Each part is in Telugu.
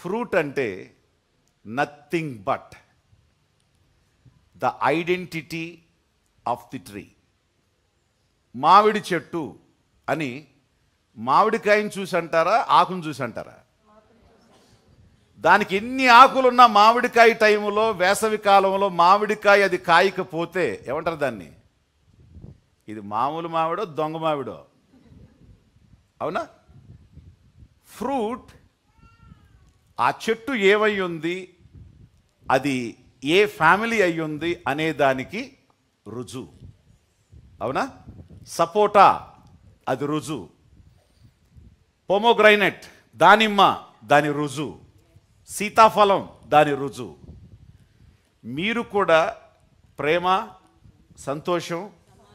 ఫ్రూట్ అంటే nothing but the identity of the tree. మామిడి చెట్టు అని మామిడికాయని చూసి అంటారా, ఆకును చూసి అంటారా? దానికి ఎన్ని ఆకులున్నా మామిడికాయ టైంలో, వేసవి కాలంలో మామిడికాయ అది కాయకపోతే ఏమంటారు దాన్ని? ఇది మామూలు మామిడో దొంగ మామిడో? అవునా? ఫ్రూట్ ఆ చెట్టు ఏమై ఉంది, అది ఏ ఫ్యామిలీ అయి ఉంది అనే దానికి రుజువు. అవునా? సపోటా అది రుజువు, పొమోగ్రైనెట్ దానిమ్మ దాని రుజువు, సీతాఫలం దాని రుజువు. మీరు కూడా ప్రేమ, సంతోషం,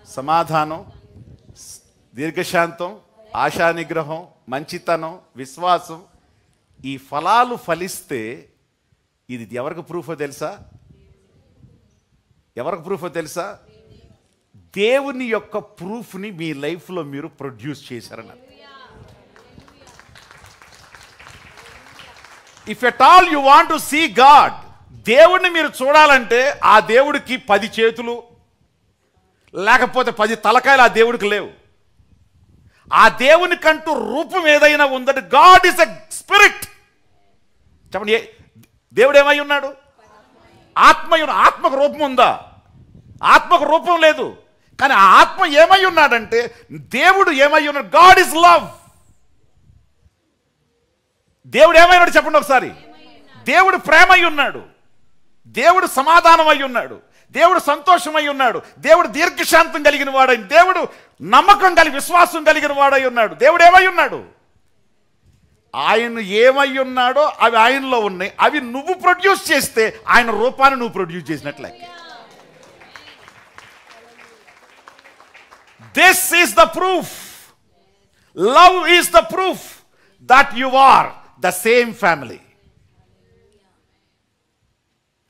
సమాధానం, దీర్ఘశాంతం, ఆశానిగ్రహం, మంచితనం, విశ్వాసం, ఈ ఫలాలు ఫలిస్తే ఇది ఎవరికి ప్రూఫో తెలుసా? ఎవరికి ప్రూఫో తెలుసా? దేవుని యొక్క ప్రూఫ్ని మీ లైఫ్లో మీరు ప్రొడ్యూస్ చేశారన్నారు. If at all you want to see God, దేవుడిని మీరు చూడాలంటే ఆ దేవుడికి 10 చేతులు లేకపోతే 10 తలకాయలు ఆ దేవుడికి లేవు. ఆ దేవునికంటూ రూపం ఏదైనా ఉందంటే గాడ్ ఈస్ ఎ స్పిరిట్. చెప్పండి, దేవుడు ఏమై ఉన్నాడు? ఆత్మకు రూపం ఉందా? ఆత్మకు రూపం లేదు. కానీ ఆ ఆత్మ ఏమై ఉన్నాడంటే, దేవుడు ఏమై ఉన్నాడు? God is love. దేవుడు ఏమైనాడు చెప్పండి ఒకసారి? దేవుడు ప్రేమ అయి ఉన్నాడు, దేవుడు సమాధానం అయి ఉన్నాడు, దేవుడు సంతోషమై ఉన్నాడు, దేవుడు దీర్ఘశాంతం కలిగిన వాడై, దేవుడు నమ్మకం కలిగి విశ్వాసం కలిగిన వాడై ఉన్నాడు. దేవుడు ఏమై ఉన్నాడు? ఆయన ఏమై ఉన్నాడో అవి ఆయనలో ఉన్నాయి. అవి నువ్వు ప్రొడ్యూస్ చేస్తే ఆయన రూపాన్ని నువ్వు ప్రొడ్యూస్ చేసినట్లే. This is the proof. Love is the proof that you are the same family.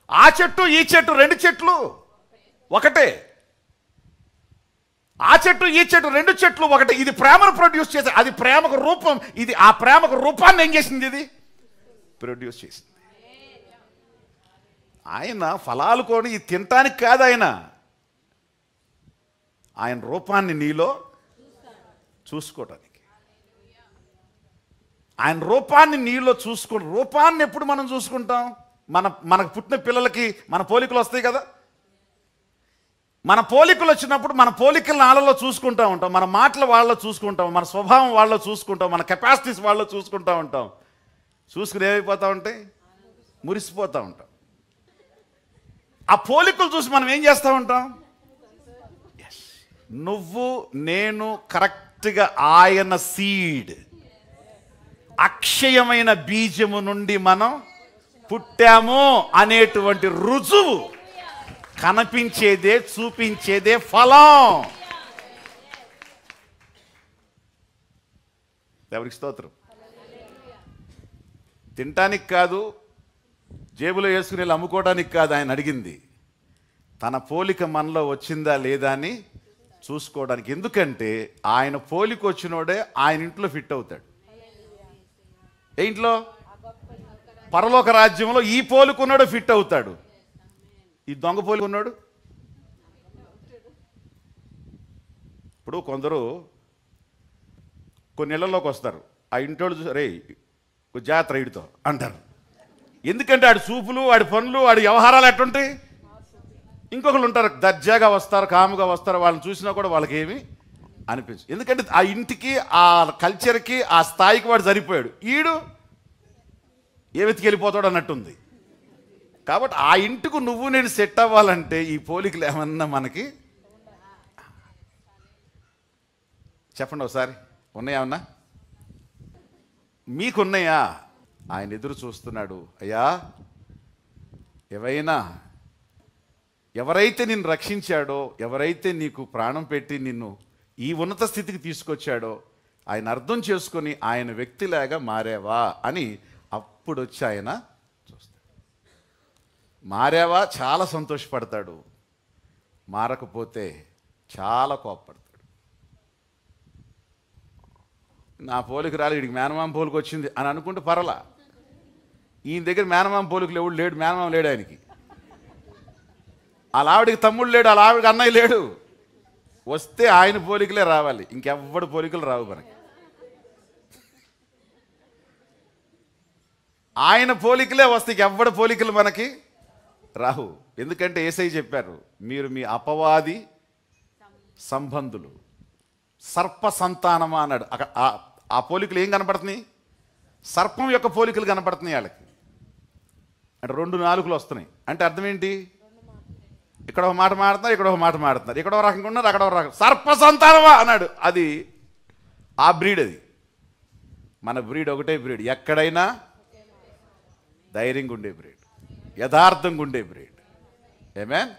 ఆ చెట్టు ఈ చెట్టు 2 చెట్లు ఒకటే. ఆ చెట్టు ఈ చెట్టు 2 చెట్లు ఒకటే. ఇది ప్రేమను ప్రొడ్యూస్ చేసి, అది ప్రేమకు రూపం. ఇది ఆ ప్రేమకు రూపాన్ని ఏం చేసింది? ఇది ప్రొడ్యూస్ చేసింది. ఆయన ఫలాలు కొని ఇది తినటానికి కాదు, ఆయన రూపాన్ని నీలో చూసుకోవటానికి. ఆయన రూపాన్ని నీలో రూపాన్ని ఎప్పుడు మనం చూసుకుంటాం? మనకు పుట్టిన పిల్లలకి మన పోలికలు వస్తాయి కదా. మన పోలికలు వచ్చినప్పుడు మన పోలికలను వాళ్ళలో చూసుకుంటూ ఉంటాం, మన మాటలు వాళ్ళలో చూసుకుంటాం, మన స్వభావం వాళ్ళలో చూసుకుంటాం, మన కెపాసిటీస్ వాళ్ళలో చూసుకుంటూ ఉంటాం. చూసుకుని ఏమైపోతూ ఉంటాయి? మురిసిపోతూ ఉంటాం. ఆ పోలికలు చూసి మనం ఏం చేస్తూ ఉంటాం? నువ్వు నేను కరెక్ట్గా ఆయన సీడ్, అక్షయమైన బీజము నుండి మనం పుట్టాము అనేటువంటి రుజువు కనిపించేదే, చూపించేదే ఫలం. ఎవరికి స్తోత్రం. తినటానికి కాదు, జేబులో వేసుకుని అమ్ముకోవడానికి కాదు ఆయన అడిగింది. తన పోలిక మనలో వచ్చిందా లేదా అని చూసుకోవడానికి. ఎందుకంటే ఆయన పోలిక వచ్చినోడే ఆయన ఇంట్లో ఫిట్ అవుతాడు. ఏ ఇంట్లో? పరలోక రాజ్యంలో ఈ పోలికున్నాడు ఫిట్ అవుతాడు. ఈ దొంగ పోలికున్నాడు. ఇప్పుడు కొందరు కొన్ని ఇళ్లలోకి వస్తారు, ఆ ఇంటోళ్ళు చూసి రే జాతర ఇడితో అంటారు. ఎందుకంటే ఆడి చూపులు, ఆడి పనులు, ఆడి వ్యవహారాలు ఎట్టుంటాయి. ఇంకొకరు ఉంటారు దర్జాగా వస్తారు, కాముగా వస్తారు, వాళ్ళని చూసినా కూడా వాళ్ళకి ఏమి అనిపించు. ఎందుకంటే ఆ ఇంటికి, ఆ కల్చర్కి, ఆ స్థాయికి వాడు సరిపోయాడు. ఈడు ఏ వెతికెళ్ళిపోతాడు అన్నట్టుంది. కాబట్టి ఆ ఇంటికి నువ్వు నేను సెట్ అవ్వాలంటే ఈ పోలికలు ఏమన్నా మనకి చెప్పండి ఒకసారి. ఉన్నాయా? మీకున్నాయా? ఆయన ఎదురు చూస్తున్నాడు. అయ్యా, ఎవరైతే నిన్ను రక్షించాడో, ఎవరైతే నీకు ప్రాణం పెట్టి నిన్ను ఈ ఉన్నత స్థితికి తీసుకొచ్చాడో ఆయన అర్థం చేసుకొని ఆయన వ్యక్తిలాగా మారావా అని అప్పుడు వచ్చి ఆయన చూస్తాడు. మారావా చాలా సంతోషపడతాడు, మారకపోతే చాలా కోపపడతాడు. నా పోలికి రాలి, వీడికి మేనమామ పోలికి వచ్చింది అని అనుకుంటే పర్వాలా. ఈయన దగ్గర మేనమామ పోలికలు ఎవడు లేడు, మేనమామ లేడు ఆయనకి. వాళ్ళ ఆవిడికి తమ్ముడు లేడు, వాళ్ళ ఆవిడికి అన్నయ్య లేడు. వస్తే ఆయన పోలికలే రావాలి, ఇంకెవ్వడి పోలికలు రావు మనకి. ఆయన పోలికలే వస్తే ఇంకెవ్వడి పోలికలు మనకి రావు. ఎందుకంటే యేసయ్య చెప్పారు, మీరు మీ అపవాది సంబంధులు, సర్ప సంతానమా అన్నాడు. ఆ పోలికలు ఏం కనపడుతున్నాయి? సర్పం యొక్క పోలికలు కనపడుతున్నాయి వాళ్ళకి. అంటే 2 నాలుకలు వస్తున్నాయి. అంటే అర్థం ఏంటి? ఇక్కడ ఒక మాట మాడుతున్నారు, ఇక్కడ ఒక మాట మాడుతున్నారు, ఇక్కడ ఒక రకంగా ఉన్నారు, అక్కడ ఒక రకం. సర్ప సంతానమా అన్నాడు. అది ఆ బ్రీడ్. అది మన బ్రీడ్ ఒకటే బ్రీడ్. ఎక్కడైనా ధైర్యంగా ఉండే బ్రీడ్, యథార్థంగా ఉండే బ్రీడ్. ఆమేన్.